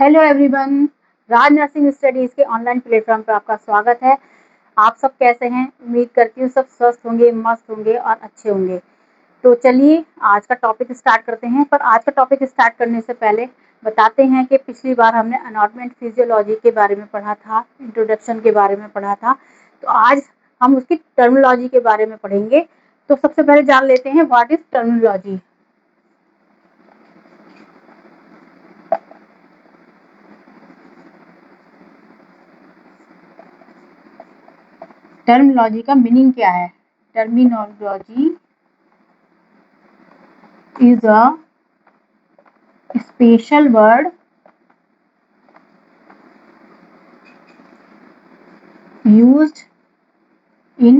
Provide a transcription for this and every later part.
Hello everyone, राज nursing studies के online platform पर आपका स्वागत है। आप सब कैसे हैं? उम्मीद करती हूँ सब स्वस्थ होंगे, मस्त होंगे और अच्छे होंगे। तो चलिए आज का टॉपिक स्टार्ट करते हैं। पर आज का टॉपिक स्टार्ट करने से पहले बताते हैं कि पिछली बार हमने एनाटॉमी एंड फिजियोलॉजी के बारे में पढ़ा था, इंट्रोडक्शन के बारे में पढ़ा था। तो आज हम उसकी टर्मिनोलॉजी के बारे में पढ़ेंगे। तो सबसे पहले जान लेते हैं व्हाट इज टर्मिनोलॉजी। टर्मिनोलॉजी का मीनिंग क्या है? Terminology is a special word used in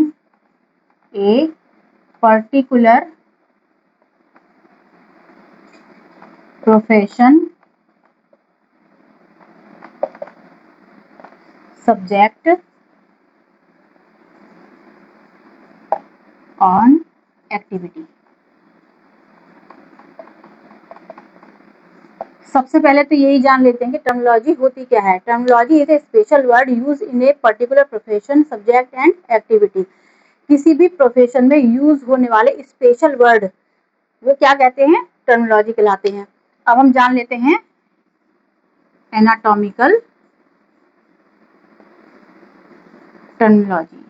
a particular profession, subject, on activity। सबसे पहले तो यही जान लेते हैं कि टर्मिनोलॉजी होती क्या है। Terminology is A special word use in a particular profession, subject and activity. किसी भी प्रोफेशन में यूज होने वाले स्पेशल वर्ड वो क्या कहते हैं? टर्मिनोलॉजी कहलाते हैं। अब हम जान लेते हैं anatomical terminology.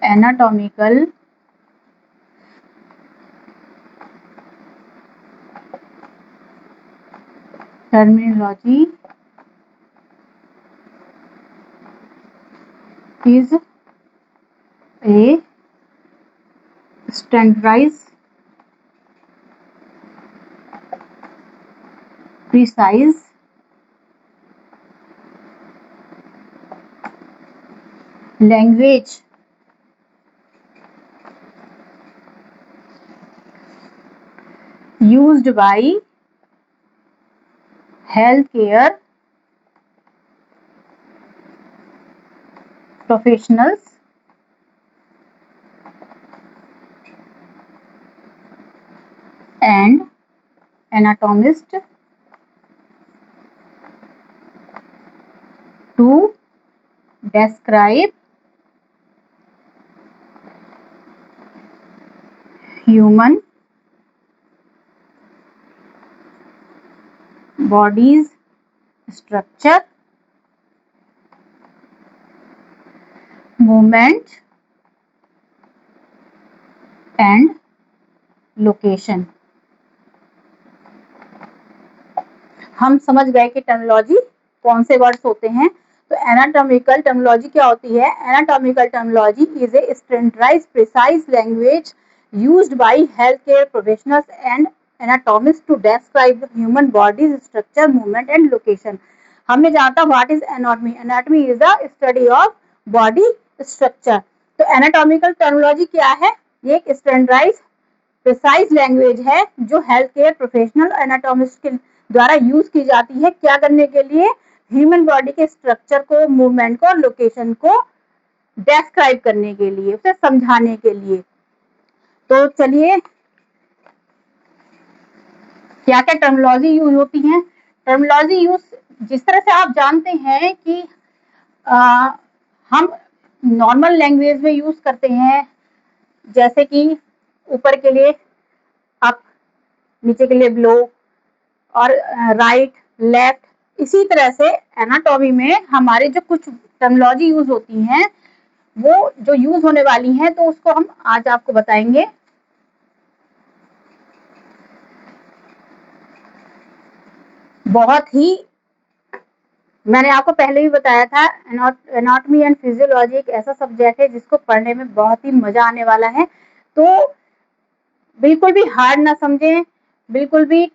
Anatomical terminology is a standardized, precise, language used by healthcare professionals and anatomists to describe human body's structure, movement and location। हम समझ गए कि टर्मिनोलॉजी कौन से वर्ड्स होते हैं। तो एनाटॉमिकल टर्मिनोलॉजी क्या होती है? Anatomical terminology is a standardised precise language used by healthcare professionals and anatomists to describe the human body's structure, movement and location। हमने जाना था what is anatomy. Anatomy is the study of body structure. तो anatomical terminology क्या है? ये एक standardised precise language है जो हेल्थ केयर प्रोफेशनल एनाटॉमिस्ट के द्वारा यूज की जाती है। क्या करने के लिए? ह्यूमन बॉडी के स्ट्रक्चर को, मूवमेंट को और लोकेशन को डिस्क्राइब करने के लिए, उसे समझाने के लिए। तो चलिए क्या क्या टर्मिनोलॉजी यूज होती है। टर्मिनोलॉजी यूज जिस तरह से आप जानते हैं कि हम नॉर्मल लैंग्वेज में यूज करते हैं, जैसे कि ऊपर के लिए अप, नीचे के लिए बिलो और राइट, लेफ्ट। इसी तरह से एनाटॉमी में हमारे जो कुछ टर्मिनोलॉजी यूज होती हैं वो जो यूज होने वाली हैं, तो उसको हम आज आपको बताएंगे। बहुत ही मैंने आपको पहले भी बताया था, एनाटॉमी एंड फिजियोलॉजी एक ऐसा सब्जेक्ट है जिसको पढ़ने में बहुत ही मजा आने वाला है। तो बिल्कुल भी हार्ड ना समझें, बिल्कुल भी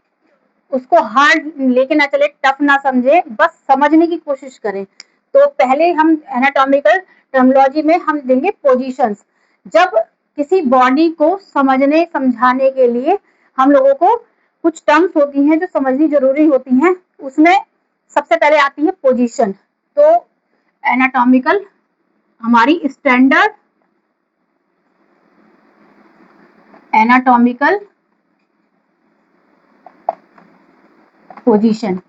उसको हार्ड लेके ना चले, टफ ना समझे, बस समझने की कोशिश करें। तो पहले हम एनाटॉमिकल टर्मिनोलॉजी में हम देंगे पोजीशंस। जब किसी बॉडी को समझने समझाने के लिए हम लोगों को कुछ टर्म्स होती हैं जो समझनी जरूरी होती हैं, उसमें सबसे पहले आती है पोजीशन। तो एनाटॉमिकल हमारी स्टैंडर्ड एनाटॉमिकल पोजीशन।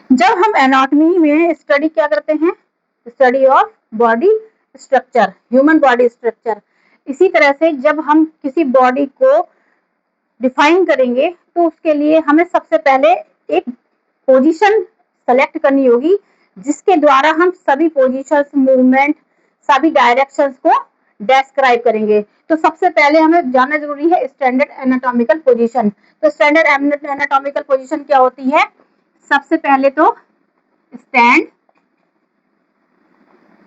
जब हम एनाटॉमी में स्टडी क्या करते हैं, study of body structure, human body structure. इसी तरह से जब हम किसी बॉडी को डिफाइन करेंगे तो उसके लिए हमें सबसे पहले एक पोजीशन सेलेक्ट करनी होगी, जिसके द्वारा हम सभी पोजीशंस, मूवमेंट, सभी डायरेक्शंस को डिस्क्राइब करेंगे। तो सबसे पहले हमें जानना जरूरी है स्टैंडर्ड एनाटॉमिकल पोजीशन। तो स्टैंडर्ड एनाटॉमिकल पोजीशन क्या होती है? सबसे पहले तो स्टैंड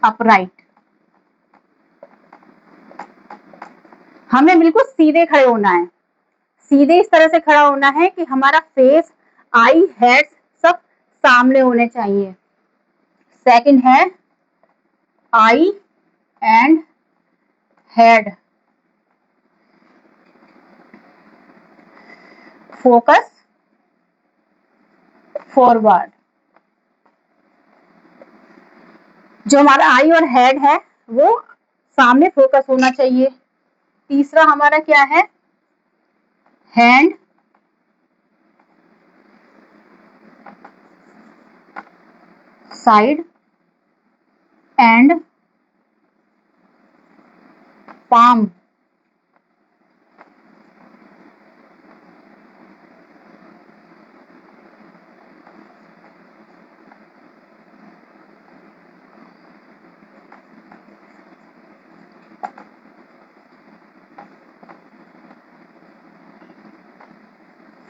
अपराइट, हमें बिल्कुल सीधे खड़े होना है। सीधे इस तरह से खड़ा होना है कि हमारा फेस, आई, हेड सब सामने होने चाहिए। सेकंड है आई एंड हेड फोकस फॉरवर्ड। जो हमारा आई और हेड है वो सामने फोकस होना चाहिए। तीसरा हमारा क्या है? Hand side and palm.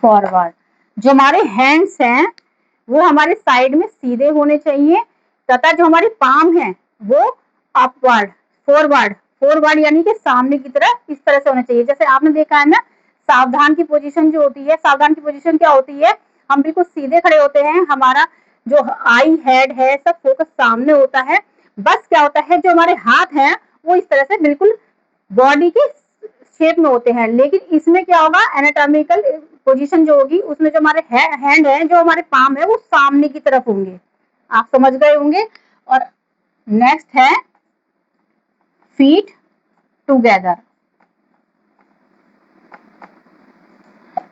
Forward. जो हमारे हैंड्स हैं वो हमारे साइड में सीधे होने चाहिए, तथा जो हमारी पाम है वो अपवर्ड, फॉरवर्ड, फॉरवर्ड यानी कि सामने की तरफ इस तरह से होना चाहिए। जैसे आपने देखा है ना, सावधान की पोजीशन जो होती है, सावधान की पोजीशन क्या होती है? हम बिल्कुल सीधे खड़े होते हैं, हमारा जो आई, हेड है सब फोकस सामने होता है। बस क्या होता है, जो हमारे हाथ हैं वो इस तरह से बिल्कुल बॉडी की शेप में होते हैं। लेकिन इसमें क्या होगा, एनाटॉमिकल पोजीशन जो होगी उसमें जो हमारे हैंड है, जो हमारे पाम है वो सामने की तरफ होंगे। आप समझ गए होंगे। और नेक्स्ट है फीट टुगेदर।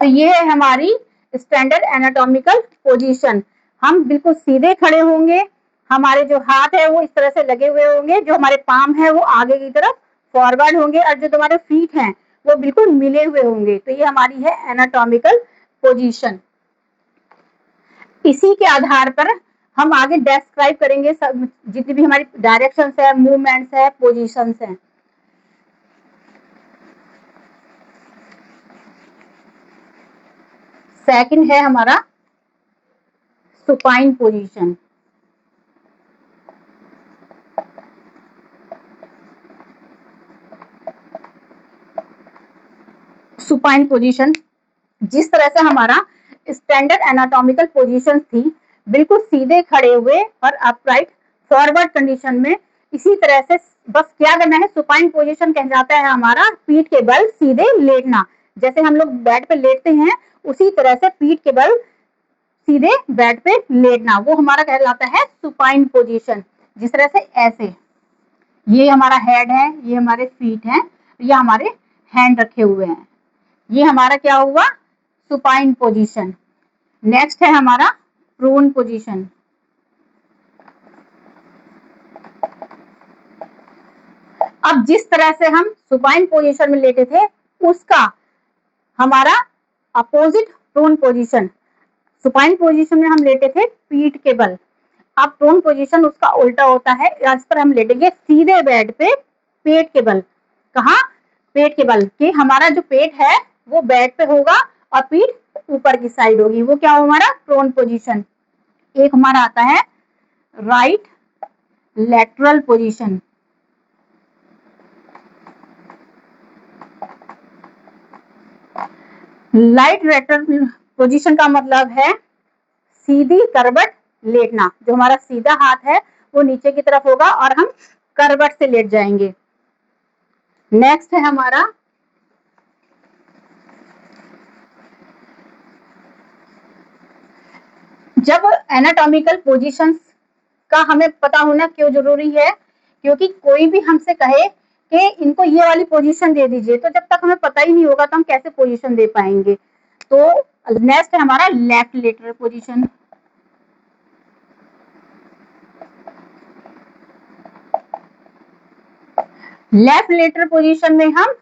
तो ये है हमारी स्टैंडर्ड एनाटॉमिकल पोजीशन। हम बिल्कुल सीधे खड़े होंगे, हमारे जो हाथ है वो इस तरह से लगे हुए होंगे, जो हमारे पाम है वो आगे की तरफ फॉरवर्ड होंगे, और जो तुम्हारे फीट हैं वो बिल्कुल मिले हुए होंगे। तो ये हमारी है एनाटॉमिकल पोजीशन। इसी के आधार पर हम आगे डिस्क्राइब करेंगे सब जितनी भी हमारी डायरेक्शंस है, मूवमेंट्स है, पोजीशंस हैं। सेकंड है हमारा सुपाइन पोजीशन। सुपाइन पोजीशन, जिस तरह से हमारा स्टैंडर्ड एनाटॉमिकल पोजीशन थी, बिल्कुल सीधे खड़े हुए और अपराइट फॉरवर्ड कंडीशन में, इसी तरह से बस क्या करना है, सुपाइन पोजीशन कहलाता है हमारा पीठ के बल सीधे लेटना। जैसे हम लोग बेड पे लेटते हैं उसी तरह से पीठ के बल सीधे बेड पे लेटना, वो हमारा कहलाता है सुपाइन पोजीशन। जिस तरह से ऐसे, ये हमारा हेड है, ये हमारे फीट हैं, ये हमारे हैंड रखे हुए हैं, ये हमारा क्या हुआ, सुपाइन पोजीशन। नेक्स्ट है हमारा प्रोन पोजीशन। अब जिस तरह से हम सुपाइन पोजीशन में लेटे थे उसका हमारा opposite prone position. Supine position में हम लेटे थे पीठ के बल, अब प्रोन पोजीशन उसका उल्टा होता है, इस पर हम लेटेंगे सीधे बेड पे पेट के बल। कहा, पेट के बल, कि हमारा जो पेट है वो बेड पे होगा और पीठ ऊपर की साइड होगी, वो क्या हो हमारा प्रोन पोजीशन। एक हमारा आता है right lateral position. Right lateral position का मतलब है सीधी करवट लेटना, जो हमारा सीधा हाथ है वो नीचे की तरफ होगा और हम करवट से लेट जाएंगे। नेक्स्ट है हमारा जब एनाटॉमिकल पोजीशंस का हमें पता होना क्यों जरूरी है, क्योंकि कोई भी हमसे कहे कि इनको ये वाली पोजीशन दे दीजिए, तो जब तक हमें पता ही नहीं होगा तो हम कैसे पोजीशन दे पाएंगे। तो नेक्स्ट है हमारा left lateral position. Left lateral position में हम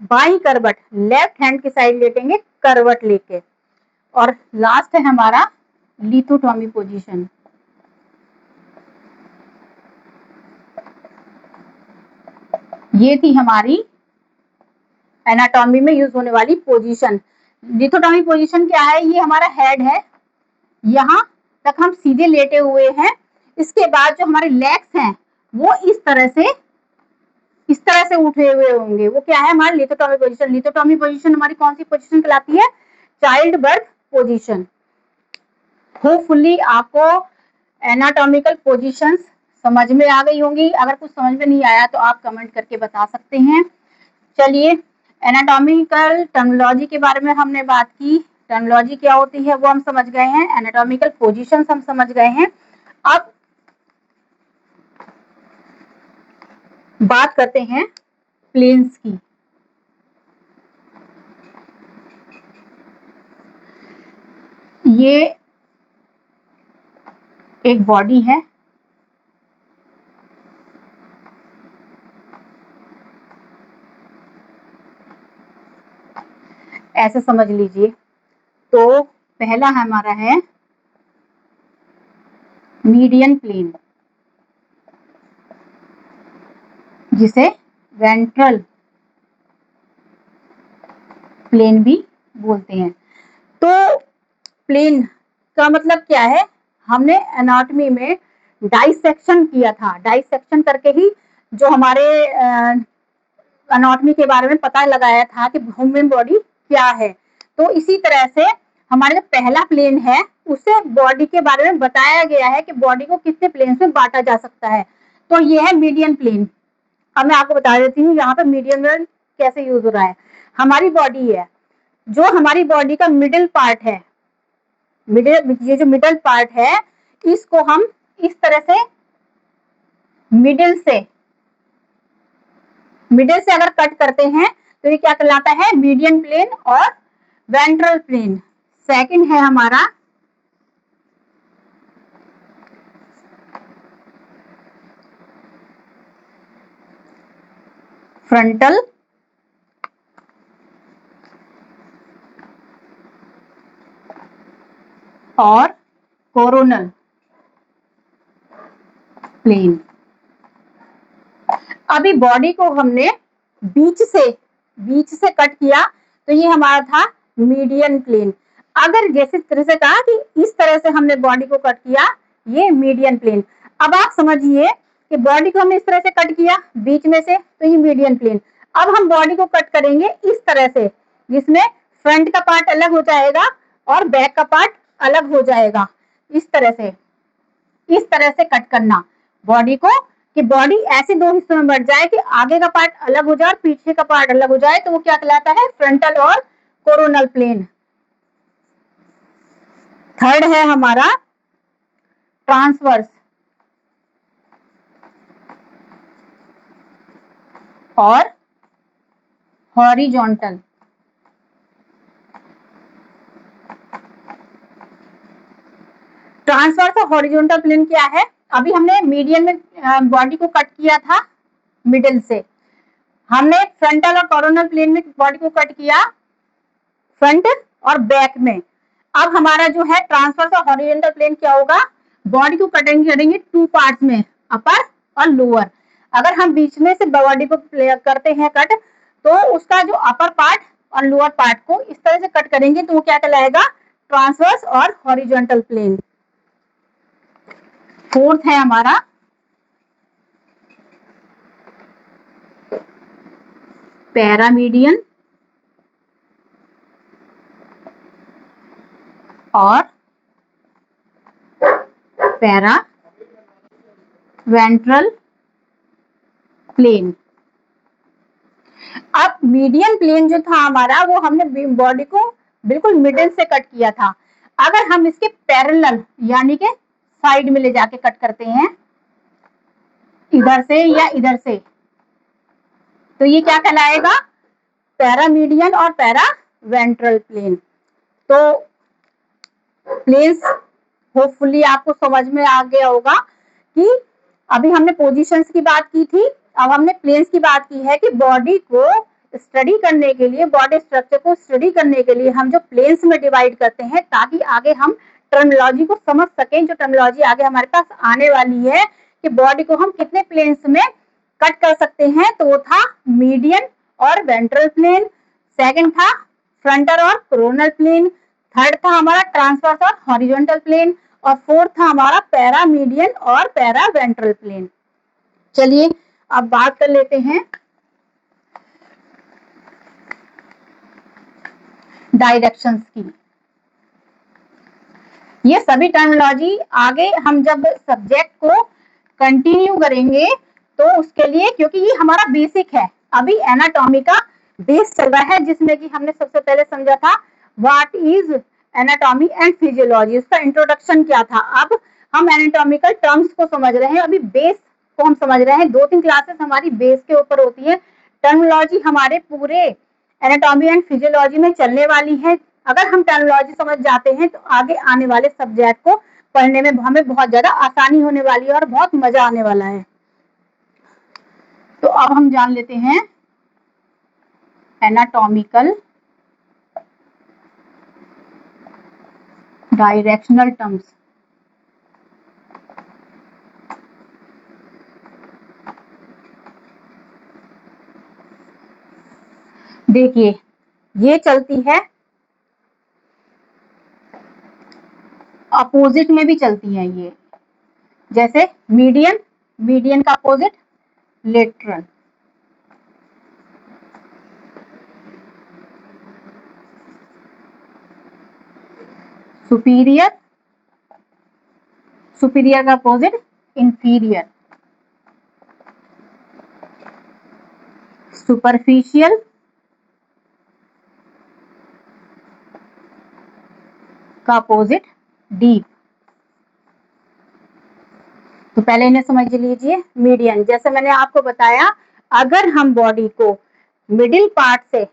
बाई करवट, लेफ्ट हैंड की साइड लेटेंगे करवट लेके। और लास्ट है हमारा लिथोटॉमी पोजीशन। ये थी हमारी एनाटॉमी में यूज होने वाली पोजीशन। लिथोटॉमी पोजीशन क्या है, ये हमारा हेड है, यहाँ तक हम सीधे लेटे हुए हैं। इसके बाद जो हमारे लेग्स हैं वो इस तरह से उठे हुए होंगे, वो क्या है हमारा लिथोटॉमी पोजीशन। लिथोटॉमी पोजीशन हमारी कौन सी पोजीशन कहलाती है, चाइल्ड बर्थ पोजीशन। होपफुली आपको एनाटॉमिकल पोजीशंस समझ में आ गई होंगी। अगर कुछ समझ में नहीं आया तो आप कमेंट करके बता सकते हैं। चलिए, एनाटॉमिकल टर्मिनोलॉजी के बारे में हमने बात की। टर्मिनोलॉजी क्या होती है वो हम समझ गए हैं, एनाटॉमिकल पोजीशंस हम समझ गए हैं। अब बात करते हैं प्लेन्स की। ये एक बॉडी है, ऐसे समझ लीजिए। तो पहला हमारा है मीडियन प्लेन, जिसे वेंट्रल प्लेन भी बोलते हैं। तो प्लेन का मतलब क्या है, हमने एनाटॉमी में डाइसेक्शन किया था, डाइसेक्शन करके ही जो हमारे एनाटॉमी के बारे में पता लगाया था कि ह्यूमन बॉडी क्या है। तो इसी तरह से हमारा जो पहला प्लेन है उससे बॉडी के बारे में बताया गया है कि बॉडी को कितने प्लेन में बांटा जा सकता है। तो ये है मीडियन प्लेन। अब मैं आपको बता देती हूँ यहाँ पे मीडियन प्लेन कैसे यूज हो रहा है। हमारी बॉडी है, जो हमारी बॉडी का मिडिल पार्ट है, ये जो मिडिल पार्ट है इसको हम इस तरह से मिडिल से अगर कट करते हैं तो ये क्या कहलाता है, मीडियन प्लेन और वेंट्रल प्लेन। सेकंड है हमारा फ्रंटल और कोरोनल प्लेन। अभी बॉडी को हमने बीच से कट किया तो ये हमारा था मीडियन प्लेन। अगर जैसे तरह से कहा कि इस तरह से हमने बॉडी को कट किया, ये मीडियन प्लेन। अब आप समझिए कि बॉडी को हमने इस तरह से कट किया बीच में से, तो ये मीडियन प्लेन। अब हम बॉडी को कट करेंगे इस तरह से, जिसमें फ्रंट का पार्ट अलग हो जाएगा और बैक का पार्ट अलग हो जाएगा। इस तरह से कट करना बॉडी को, कि बॉडी ऐसे दो हिस्सों में बढ़ जाए कि आगे का पार्ट अलग हो जाए और पीछे का पार्ट अलग हो जाए, तो वो क्या कहलाता है, फ्रंटल और कोरोनल प्लेन। थर्ड है हमारा ट्रांसवर्स और हॉरिजॉन्टल। ट्रांसवर्स और हॉरिजॉन्टल प्लेन क्या है, अभी हमने मीडियन में बॉडी को कट किया था मिडिल से, हमने फ्रंटल और कोरोनल प्लेन में बॉडी को कट किया फ्रंट और बैक में। अब हमारा जो है ट्रांसवर्स और हॉरिजॉन्टल प्लेन क्या होगा, बॉडी को करेंगे टू पार्ट्स में, अपर और लोअर। अगर हम बीच में से बॉडी को करते हैं कट, तो उसका जो अपर पार्ट और लोअर पार्ट को इस तरह से कट करेंगे तो वो क्या कहलाएगा, ट्रांसवर्स और हॉरिजॉन्टल प्लेन। फोर्थ है हमारा पैरामीडियन और पैरा वेंट्रल प्लेन। अब मीडियन प्लेन जो था हमारा, वो हमने बॉडी को बिल्कुल मिडिल से कट किया था। अगर हम इसके पैरेलल यानी के साइड में ले जाके कट करते हैं, इधर से या इधर से, तो ये क्या कहलाएगा, पैरामीडियन और पैरावेंट्रल प्लेन। तो प्लेन्स होपफुली आपको समझ में आ गया होगा कि अभी हमने पोजीशंस की बात की थी, अब हमने प्लेन्स की बात की है कि बॉडी को स्टडी करने के लिए, बॉडी स्ट्रक्चर को स्टडी करने के लिए हम जो प्लेन्स में डिवाइड करते हैं ताकि आगे हम टर्मिनोलॉजी को समझ सकें। जो टर्मिनोलॉजी आगे हमारे पास आने वाली है कि बॉडी को हम कितने प्लेन्स में कट कर सकते हैं, तो वो था मीडियन और वेंट्रल प्लेन, सेकंड था फ्रंटल और कोरोनल प्लेन, थर्ड था हमारा ट्रांसवर्स और हॉरिजॉन्टल प्लेन, और फोर्थ था हमारा पैरामीडियन और पैरावेंट्रल प्लेन। चलिए अब बात कर लेते हैं डायरेक्शंस की। ये सभी टर्मिनोलॉजी आगे हम जब सब्जेक्ट को कंटिन्यू करेंगे तो उसके लिए, क्योंकि ये हमारा बेसिक है, अभी एनाटॉमी का बेस चल रहा है जिसमें कि हमने सबसे पहले समझा था what is anatomy and physiology, उसका इंट्रोडक्शन क्या था। अब हम एनाटॉमिकल टर्म्स को समझ रहे हैं, अभी बेस को हम समझ रहे हैं। 2-3 क्लासेस हमारी बेस के ऊपर होती है, टर्मिनोलॉजी हमारे पूरे एनाटॉमी एंड फिजियोलॉजी में चलने वाली है। अगर हम टर्मिनोलॉजी समझ जाते हैं तो आगे आने वाले सब्जेक्ट को पढ़ने में हमें बहुत ज्यादा आसानी होने वाली है और बहुत मजा आने वाला है। तो अब हम जान लेते हैं एनाटॉमिकल डायरेक्शनल टर्म्स। देखिए ये चलती है, अपोजिट में भी चलती है ये, जैसे मीडियन, मीडियन का अपोजिट लेटरल, सुपीरियर, सुपीरियर का अपोजिट इंफीरियर, सुपरफिशियल, का अपोजिट डीप। तो पहले इन्हें समझ लीजिए। मीडियन, जैसे मैंने आपको बताया, अगर हम बॉडी को मिडिल पार्ट से,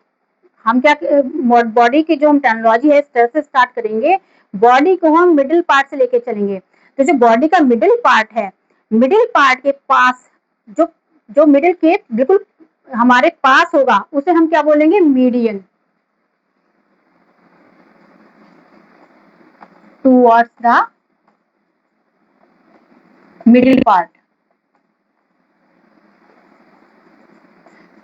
हम क्या बॉडी की जो हम टर्मिनोलॉजी है इस तरह से स्टार्ट करेंगे, बॉडी को हम मिडिल पार्ट से लेके चलेंगे। तो जो बॉडी का मिडिल पार्ट है, मिडिल पार्ट के पास जो जो मिडिल के बिल्कुल हमारे पास होगा उसे हम क्या बोलेंगे, median. Towards the middle part,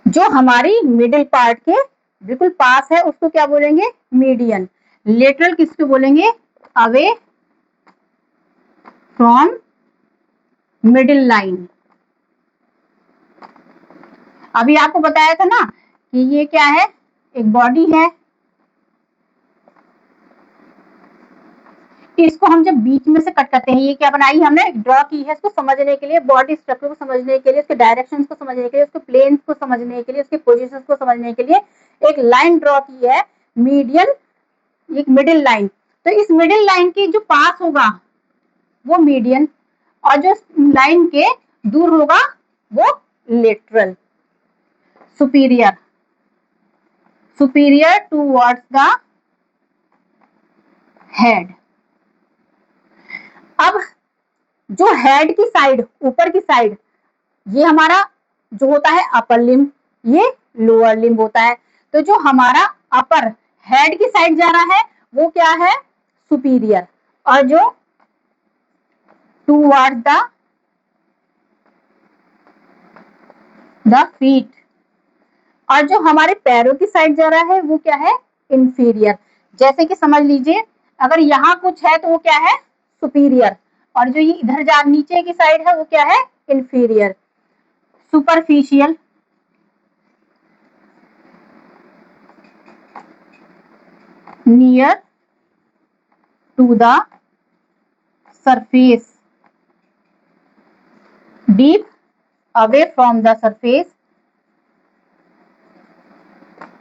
जो हमारी मिडिल पार्ट के बिल्कुल पास है उसको क्या बोलेंगे, मीडियन। लेटरल किसको बोलेंगे, अवे फ्रॉम मिडिल लाइन। अभी आपको बताया था ना कि ये क्या है, एक बॉडी है, इसको हम जब बीच में से कट करते हैं, ये क्या बनाई हमने, ड्रॉ की है इसको समझने के लिए, बॉडी स्ट्रक्चर को समझने के लिए, उसके डायरेक्शंस को समझने के लिए, उसके प्लेन्स को समझने के लिए, उसके पोजीशंस को समझने के लिए एक लाइन ड्रॉ की है, मीडियन, एक मिडिल लाइन। तो इस मिडिल लाइन के जो पास होगा वो मीडियन, और जो लाइन के दूर होगा वो lateral. Superior, superior towards the head. अब जो हेड की साइड, ऊपर की साइड, ये हमारा जो होता है अपर लिम्ब, ये लोअर लिम्ब होता है। तो जो हमारा अपर हेड की साइड जा रहा है वो क्या है, सुपीरियर, और जो टूवर्ड्स द फीट, और जो हमारे पैरों की साइड जा रहा है वो क्या है, इंफीरियर। जैसे कि समझ लीजिए अगर यहाँ कुछ है तो वो क्या है, सुपीरियर, और जो ये इधर जा नीचे की साइड है वो क्या है, inferior. Superficial, near to the surface, deep away from the surface,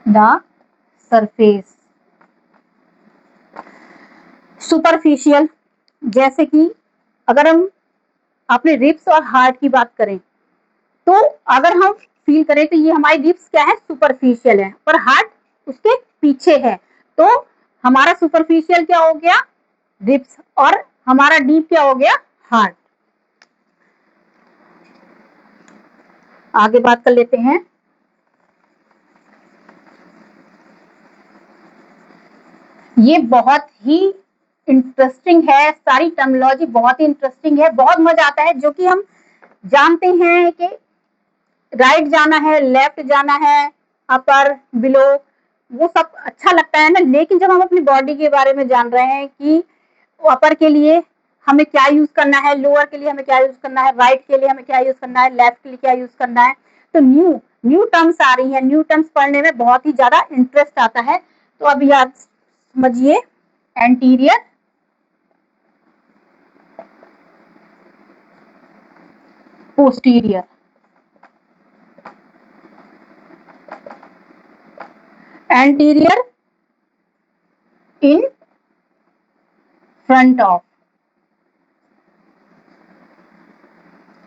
the surface। Superficial, जैसे कि अगर हम अपने रिब्स और हार्ट की बात करें तो अगर हम फील करें तो ये हमारी रिब्स क्या है, सुपरफिशियल है, पर हार्ट उसके पीछे है। तो हमारा सुपरफिशियल क्या हो गया, रिब्स, और हमारा डीप क्या हो गया, हार्ट। आगे बात कर लेते हैं। ये बहुत ही इंटरेस्टिंग है, सारी टर्मिनोलॉजी बहुत ही इंटरेस्टिंग है, बहुत मजा आता है, जो कि हम जानते हैं कि राइट जाना है, लेफ्ट जाना है, अपर, बिलो, वो सब अच्छा लगता है ना। लेकिन जब हम अपनी बॉडी के बारे में जान रहे हैं कि अपर के लिए हमें क्या यूज करना है, लोअर के लिए हमें क्या यूज करना है, राइट के लिए हमें क्या यूज करना है, लेफ्ट के लिए क्या यूज करना है, तो न्यू टर्म्स आ रही है, न्यू टर्म्स पढ़ने में बहुत ही ज्यादा इंटरेस्ट आता है। तो अब याद समझिए, anterior, posterior, anterior in front of,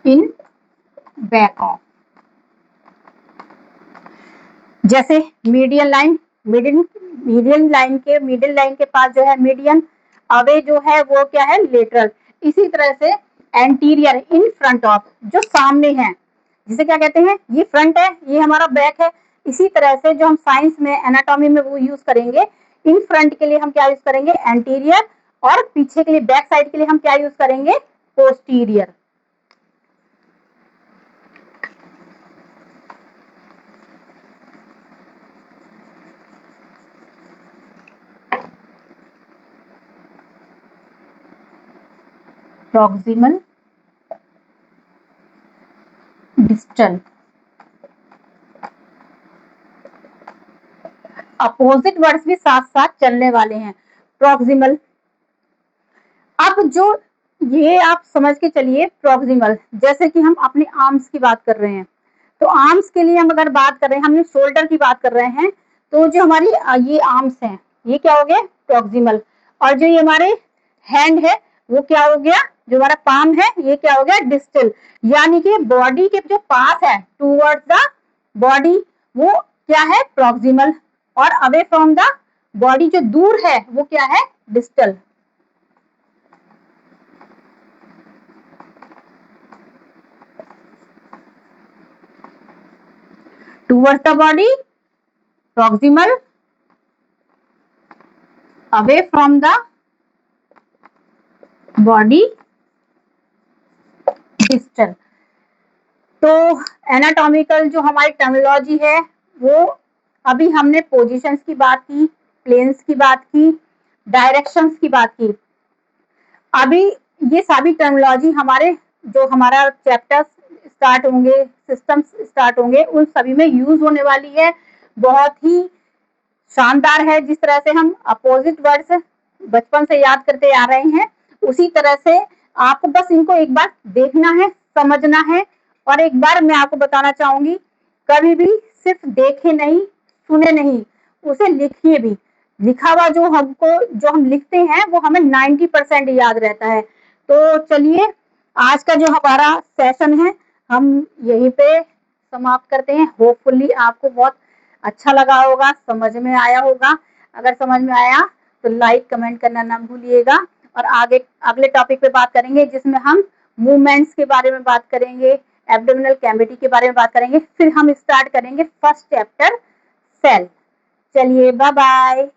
in back of. जैसे मीडियन लाइन, मिडिल लाइन के पास जो है मीडियन, अवे जो है वो क्या है, लेटरल। इसी तरह से एंटीरियर इन फ्रंट ऑफ, जो सामने है, जिसे क्या कहते हैं, ये फ्रंट है, ये हमारा बैक है। इसी तरह से जो हम साइंस में, एनाटॉमी में वो यूज करेंगे, इन फ्रंट के लिए हम क्या यूज करेंगे, एंटीरियर, और पीछे के लिए, बैक साइड के लिए हम क्या यूज करेंगे, posterior. Proximal, distal, opposite words भी साथ साथ चलने वाले हैं। प्रॉक्सिमल, अब जो ये आप समझ के चलिए, प्रॉक्सिमल, जैसे कि हम अपने आर्म्स की बात कर रहे हैं, तो आर्म्स के लिए हम अगर बात कर रहे हैं, हमने शोल्डर की बात कर रहे हैं, तो जो हमारी ये आर्म्स हैं, ये क्या हो गया, प्रॉक्सिमल। और जो ये हमारे हैंड है, वो क्या हो गया, जो हमारा पाम है, ये क्या हो गया, डिस्टल। यानी कि बॉडी के जो पास है टूवर्ड्स द बॉडी, वो क्या है, प्रॉक्सिमल, और अवे फ्रॉम द बॉडी जो दूर है, वो क्या है, distal. towards the body, proximal, away from the body, distal। तो एनाटॉमिकल जो हमारी टर्मिनोलॉजी है, वो अभी हमने पोजीशंस की बात की, प्लेन्स की बात की, डायरेक्शंस की बात की। अभी ये सारी टर्मिनोलॉजी हमारे, जो हमारा चैप्टर्स स्टार्ट होंगे, सिस्टम्स स्टार्ट होंगे, उन सभी में यूज होने वाली है। बहुत ही शानदार है, जिस तरह से हम अपोजिट वर्ड्स बचपन से याद करते आ रहे हैं, उसी तरह से आपको बस इनको एक बार देखना है, समझना है। और एक बार मैं आपको बताना चाहूंगी, कभी भी सिर्फ देखे नहीं, सुने नहीं, उसे लिखिए भी। लिखा हुआ जो हम लिखते हैं, वो हमें 90% याद रहता है। तो चलिए, आज का जो हमारा सेशन है, हम यहीं पे समाप्त करते हैं। होपफुली आपको बहुत अच्छा लगा होगा, समझ में आया होगा। अगर समझ में आया तो लाइक कमेंट करना ना भूलिएगा। और आगे अगले टॉपिक पे बात करेंगे, जिसमें हम मूवमेंट्स के बारे में बात करेंगे, एब्डोमिनल कैविटी के बारे में बात करेंगे। फिर हम स्टार्ट करेंगे फर्स्ट चैप्टर, सेल। चलिए, बाय बाय।